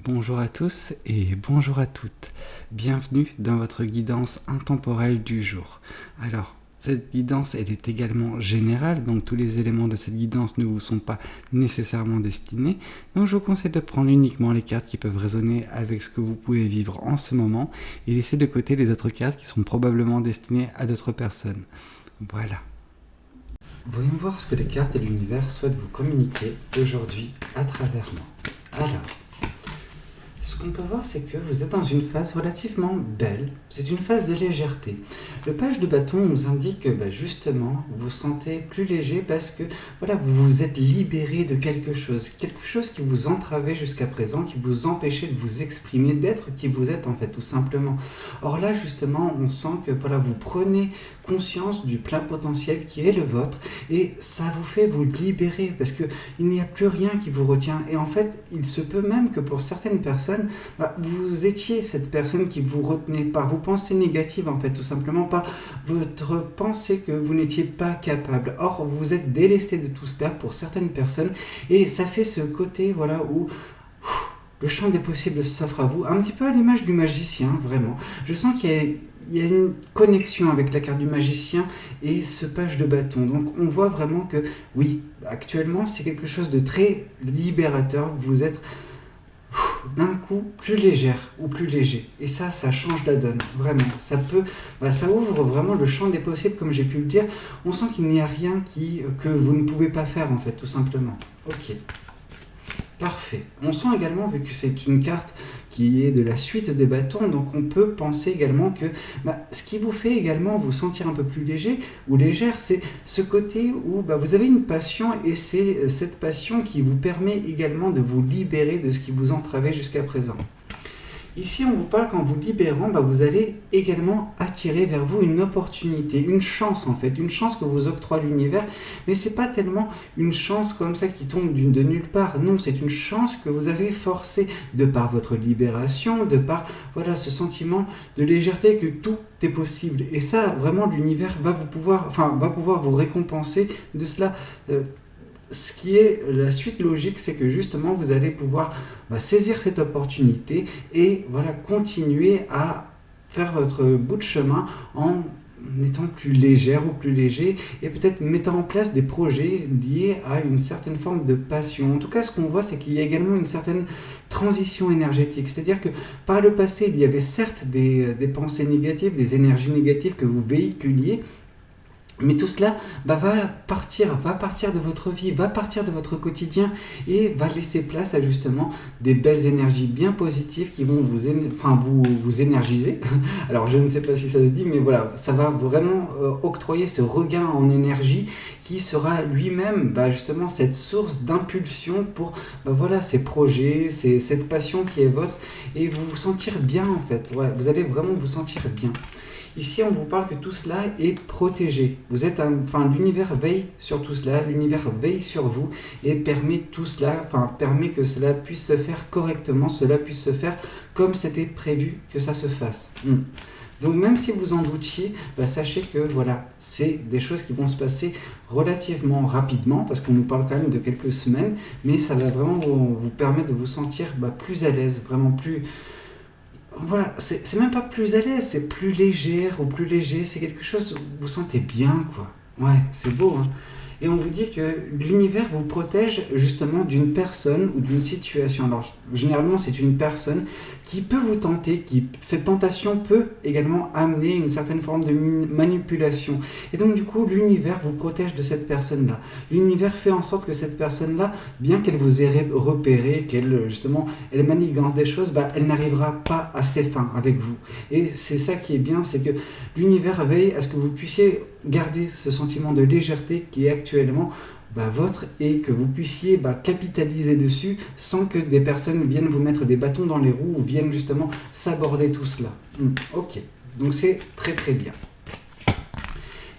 Bonjour à tous et bonjour à toutes. Bienvenue dans votre guidance intemporelle du jour. Alors, cette guidance, elle est également générale, donc tous les éléments de cette guidance ne vous sont pas nécessairement destinés. Donc je vous conseille de prendre uniquement les cartes qui peuvent résonner avec ce que vous pouvez vivre en ce moment et laisser de côté les autres cartes qui sont probablement destinées à d'autres personnes. Voilà. Voyons voir ce que les cartes et l'univers souhaitent vous communiquer aujourd'hui à travers moi. Alors, ce qu'on peut voir, c'est que vous êtes dans une phase relativement belle, c'est une phase de légèreté. Le page de bâton nous indique que justement, vous vous sentez plus léger parce que vous vous êtes libéré de quelque chose qui vous entravait jusqu'à présent, qui vous empêchait de vous exprimer, d'être qui vous êtes en fait, tout simplement. Or là, justement, on sent que vous prenez conscience du plein potentiel qui est le vôtre et ça vous fait vous libérer parce qu'il n'y a plus rien qui vous retient. Et en fait, il se peut même que pour certaines personnes, vous étiez cette personne qui vous retenait par vos pensées négatives, en fait, tout simplement par votre pensée que vous n'étiez pas capable. Or, vous vous êtes délesté de tout cela pour certaines personnes et ça fait ce côté où le champ des possibles s'offre à vous, un petit peu à l'image du magicien, vraiment. Je sens qu'il y a une connexion avec la carte du magicien et ce page de bâton. Donc on voit vraiment que oui, actuellement c'est quelque chose de très libérateur. Vous êtes d'un coup plus légère ou plus léger. Et ça change la donne, vraiment. Ça ouvre vraiment le champ des possibles, comme j'ai pu le dire. On sent qu'il n'y a rien que vous ne pouvez pas faire, en fait, tout simplement. Ok. Parfait. On sent également, vu que c'est une carte qui est de la suite des bâtons, donc on peut penser également que ce qui vous fait également vous sentir un peu plus léger ou légère, c'est ce côté où vous avez une passion et c'est cette passion qui vous permet également de vous libérer de ce qui vous entravait jusqu'à présent. Ici, on vous parle qu'en vous libérant, vous allez également attirer vers vous une opportunité, une chance en fait, une chance que vous octroie l'univers, mais c'est pas tellement une chance comme ça qui tombe de nulle part, non, c'est une chance que vous avez forcée de par votre libération, de par ce sentiment de légèreté que tout est possible. Et ça, vraiment, l'univers va pouvoir vous récompenser de cela. Ce qui est la suite logique, c'est que justement vous allez pouvoir saisir cette opportunité et continuer à faire votre bout de chemin en étant plus légère ou plus léger et peut-être mettant en place des projets liés à une certaine forme de passion. En tout cas, ce qu'on voit, c'est qu'il y a également une certaine transition énergétique. C'est-à-dire que par le passé, il y avait certes des pensées négatives, des énergies négatives que vous véhiculiez, mais tout cela va partir de votre vie, va partir de votre quotidien et va laisser place à justement des belles énergies bien positives qui vont vous énergiser. Alors je ne sais pas si ça se dit, mais ça va vraiment octroyer ce regain en énergie qui sera lui-même justement cette source d'impulsion pour ces projets, cette passion qui est votre et vous vous sentir bien en fait. Ouais, vous allez vraiment vous sentir bien. Ici, on vous parle que tout cela est protégé. L'univers veille sur tout cela, l'univers veille sur vous et permet que cela puisse se faire correctement, cela puisse se faire comme c'était prévu que ça se fasse. Donc même si vous en doutiez, sachez que c'est des choses qui vont se passer relativement rapidement, parce qu'on nous parle quand même de quelques semaines, mais ça va vraiment vous permettre de vous sentir plus à l'aise, vraiment plus... c'est même pas plus à l'aise, c'est plus légère ou plus léger, c'est quelque chose où vous vous sentez bien, quoi. Ouais, c'est beau, hein. Et on vous dit que l'univers vous protège justement d'une personne ou d'une situation. Alors, généralement, c'est une personne qui peut vous tenter, cette tentation peut également amener une certaine forme de manipulation. Et donc, du coup, l'univers vous protège de cette personne-là. L'univers fait en sorte que cette personne-là, bien qu'elle vous ait repéré, elle manigance des choses, elle n'arrivera pas à ses fins avec vous. Et c'est ça qui est bien, c'est que l'univers veille à ce que vous puissiez garder ce sentiment de légèreté qui est actuellement vôtre et que vous puissiez capitaliser dessus sans que des personnes viennent vous mettre des bâtons dans les roues ou viennent justement s'aborder tout cela. Ok, donc c'est très très bien.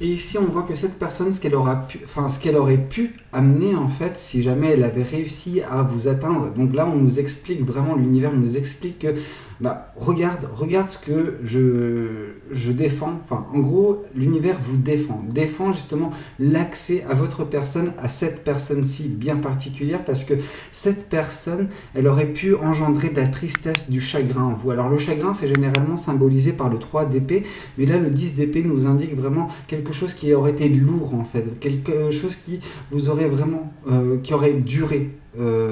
Et ici, on voit que cette personne, ce qu'elle aurait pu amener, en fait, si jamais elle avait réussi à vous atteindre, donc là, on nous explique vraiment, l'univers nous explique que regarde ce que je défends. Enfin, en gros, l'univers vous défend justement l'accès à votre personne, à cette personne-ci bien particulière, parce que cette personne, elle aurait pu engendrer de la tristesse, du chagrin en vous. Alors le chagrin, c'est généralement symbolisé par le 3 d'épée, mais là le 10 d'épée nous indique vraiment quelque chose qui aurait été lourd en fait, quelque chose qui vous aurait vraiment, qui aurait duré.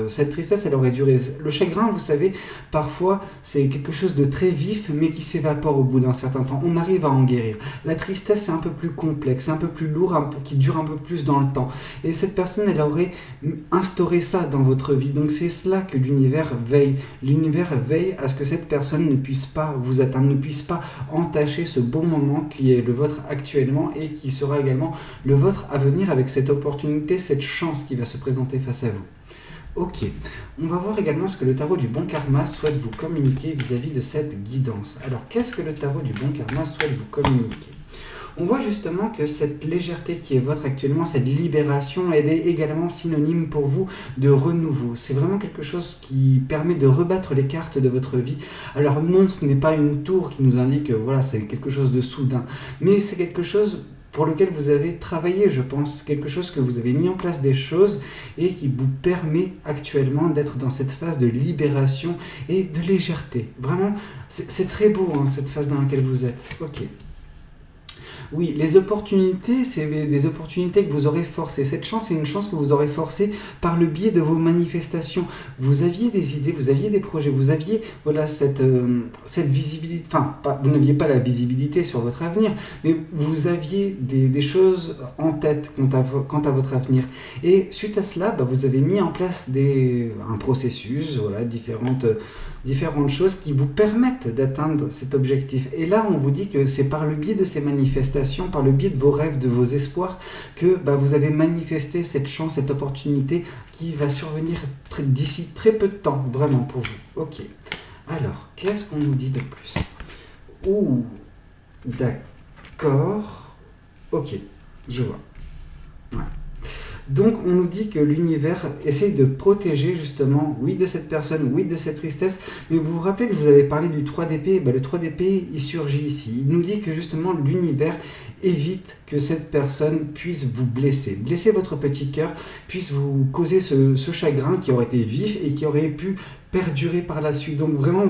Cette tristesse, elle aurait duré. Le chagrin, vous savez, parfois c'est quelque chose de très vif mais qui s'évapore au bout d'un certain temps. On arrive à en guérir. La tristesse, c'est un peu plus complexe, un peu plus lourd, qui dure un peu plus dans le temps. Et cette personne, elle aurait instauré ça dans votre vie. Donc c'est cela que l'univers veille. L'univers veille à ce que cette personne ne puisse pas vous atteindre, ne puisse pas entacher ce bon moment qui est le vôtre actuellement et qui sera également le vôtre à venir, avec cette opportunité, cette chance qui va se présenter face à vous. Ok, on va voir également ce que le tarot du bon karma souhaite vous communiquer vis-à-vis de cette guidance. Alors, qu'est-ce que le tarot du bon karma souhaite vous communiquer ? On voit justement que cette légèreté qui est votre actuellement, cette libération, elle est également synonyme pour vous de renouveau. C'est vraiment quelque chose qui permet de rebattre les cartes de votre vie. Alors non, ce n'est pas une tour qui nous indique que voilà, c'est quelque chose de soudain, mais c'est quelque chose pour lequel vous avez travaillé, je pense, quelque chose que vous avez mis en place des choses et qui vous permet actuellement d'être dans cette phase de libération et de légèreté. Vraiment, c'est très beau hein, cette phase dans laquelle vous êtes. Ok. Oui, les opportunités, c'est des opportunités que vous aurez forcées. Cette chance, c'est une chance que vous aurez forcée par le biais de vos manifestations. Vous aviez des idées, vous aviez des projets, vous aviez voilà, cette visibilité, enfin, vous n'aviez pas la visibilité sur votre avenir, mais vous aviez des choses en tête quant à votre avenir. Et suite à cela, vous avez mis en place un processus, voilà, différentes choses qui vous permettent d'atteindre cet objectif. Et là, on vous dit que c'est par le biais de ces manifestations, par le biais de vos rêves, de vos espoirs, que vous avez manifesté cette chance, cette opportunité qui va survenir d'ici très peu de temps, vraiment pour vous. Ok. Alors, qu'est-ce qu'on nous dit de plus ? Ouh, d'accord. Ok, je vois. Ouais. Donc on nous dit que l'univers essaye de protéger justement, oui, de cette personne, oui, de cette tristesse, mais vous vous rappelez que je vous avais parlé du 3 d'épée, le 3 d'épée, il surgit ici. Il nous dit que justement l'univers évite que cette personne puisse vous blesser votre petit cœur, puisse vous causer ce chagrin qui aurait été vif et qui aurait pu perdurer par la suite. Donc vraiment,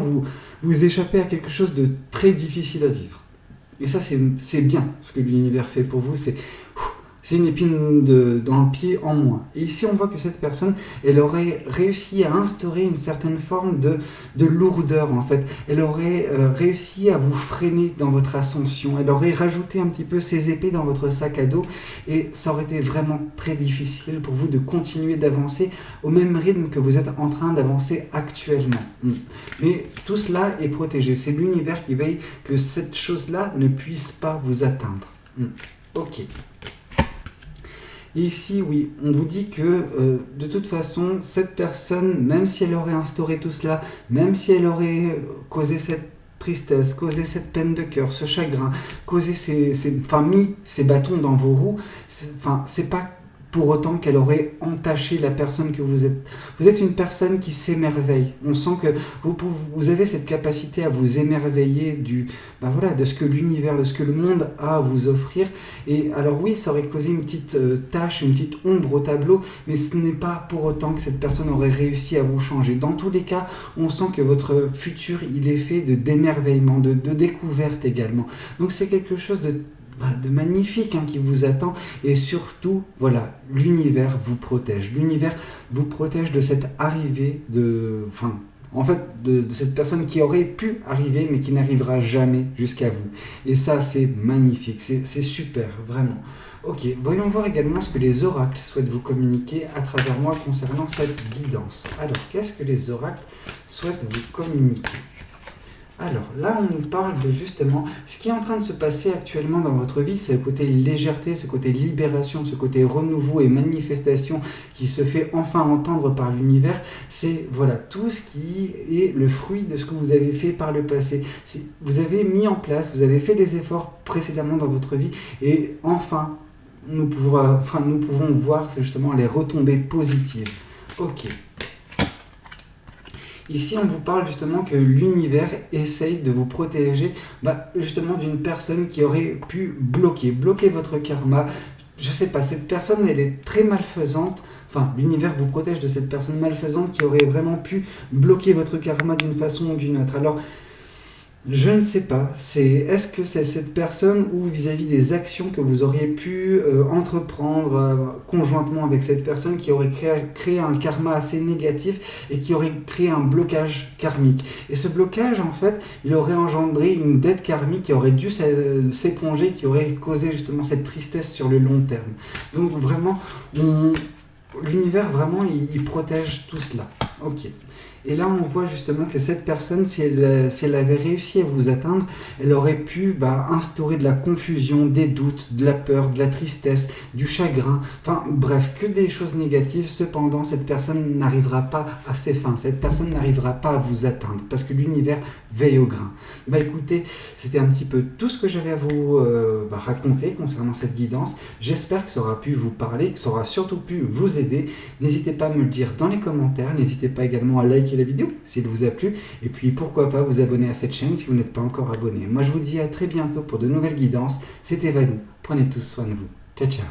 vous échappez à quelque chose de très difficile à vivre. Et ça, c'est bien ce que l'univers fait pour vous, c'est une épine dans le pied en moins. Et ici, on voit que cette personne, elle aurait réussi à instaurer une certaine forme de lourdeur, en fait. Elle aurait réussi à vous freiner dans votre ascension. Elle aurait rajouté un petit peu ses épées dans votre sac à dos. Et ça aurait été vraiment très difficile pour vous de continuer d'avancer au même rythme que vous êtes en train d'avancer actuellement. Mais tout cela est protégé. C'est l'univers qui veille que cette chose-là ne puisse pas vous atteindre. Ok. Et ici, oui, on vous dit que de toute façon, cette personne, même si elle aurait instauré tout cela, même si elle aurait causé cette tristesse, causé cette peine de cœur, ce chagrin, causé mis ces bâtons dans vos roues, c'est pas pour autant qu'elle aurait entaché la personne que vous êtes. Vous êtes une personne qui s'émerveille. On sent que vous avez cette capacité à vous émerveiller de ce que l'univers, de ce que le monde a à vous offrir. Et alors oui, ça aurait causé une petite tache, une petite ombre au tableau, mais ce n'est pas pour autant que cette personne aurait réussi à vous changer. Dans tous les cas, on sent que votre futur, il est fait d'émerveillement, de découverte également. Donc c'est quelque chose de magnifique qui vous attend, et surtout voilà, l'univers vous protège de cette arrivée de cette personne qui aurait pu arriver mais qui n'arrivera jamais jusqu'à vous, et ça c'est magnifique, c'est super, vraiment. Ok, voyons voir également ce que les oracles souhaitent vous communiquer à travers moi concernant cette guidance. Alors, qu'est-ce que les oracles souhaitent vous communiquer ? Alors là, on nous parle de justement ce qui est en train de se passer actuellement dans votre vie, c'est le côté légèreté, ce côté libération, ce côté renouveau et manifestation qui se fait enfin entendre par l'univers. C'est voilà tout ce qui est le fruit de ce que vous avez fait par le passé. Vous avez mis en place, vous avez fait des efforts précédemment dans votre vie, et enfin nous pouvons voir justement les retombées positives. Ok. Ici, on vous parle justement que l'univers essaye de vous protéger justement d'une personne qui aurait pu bloquer votre karma. Je sais pas, cette personne, elle est très malfaisante. Enfin, l'univers vous protège de cette personne malfaisante qui aurait vraiment pu bloquer votre karma d'une façon ou d'une autre. Alors, je ne sais pas, est-ce que c'est cette personne ou vis-à-vis des actions que vous auriez pu entreprendre conjointement avec cette personne qui aurait créé un karma assez négatif et qui aurait créé un blocage karmique. Et ce blocage, en fait, il aurait engendré une dette karmique qui aurait dû s'éponger, qui aurait causé justement cette tristesse sur le long terme. Donc vraiment, l'univers vraiment, il protège tout cela. Ok. Et là, on voit justement que cette personne, si elle avait réussi à vous atteindre, elle aurait pu instaurer de la confusion, des doutes, de la peur, de la tristesse, du chagrin, enfin bref, que des choses négatives. Cependant, cette personne n'arrivera pas à ses fins, cette personne n'arrivera pas à vous atteindre, parce que l'univers veille au grain. Écoutez, c'était un petit peu tout ce que j'avais à vous raconter concernant cette guidance. J'espère que ça aura pu vous parler, que ça aura surtout pu vous aider. N'hésitez pas à me le dire dans les commentaires, n'hésitez pas également à liker la vidéo s'il vous a plu, et puis pourquoi pas vous abonner à cette chaîne si vous n'êtes pas encore abonné. Moi je vous dis à très bientôt pour de nouvelles guidances. C'était Valou, prenez tous soin de vous. Ciao ciao.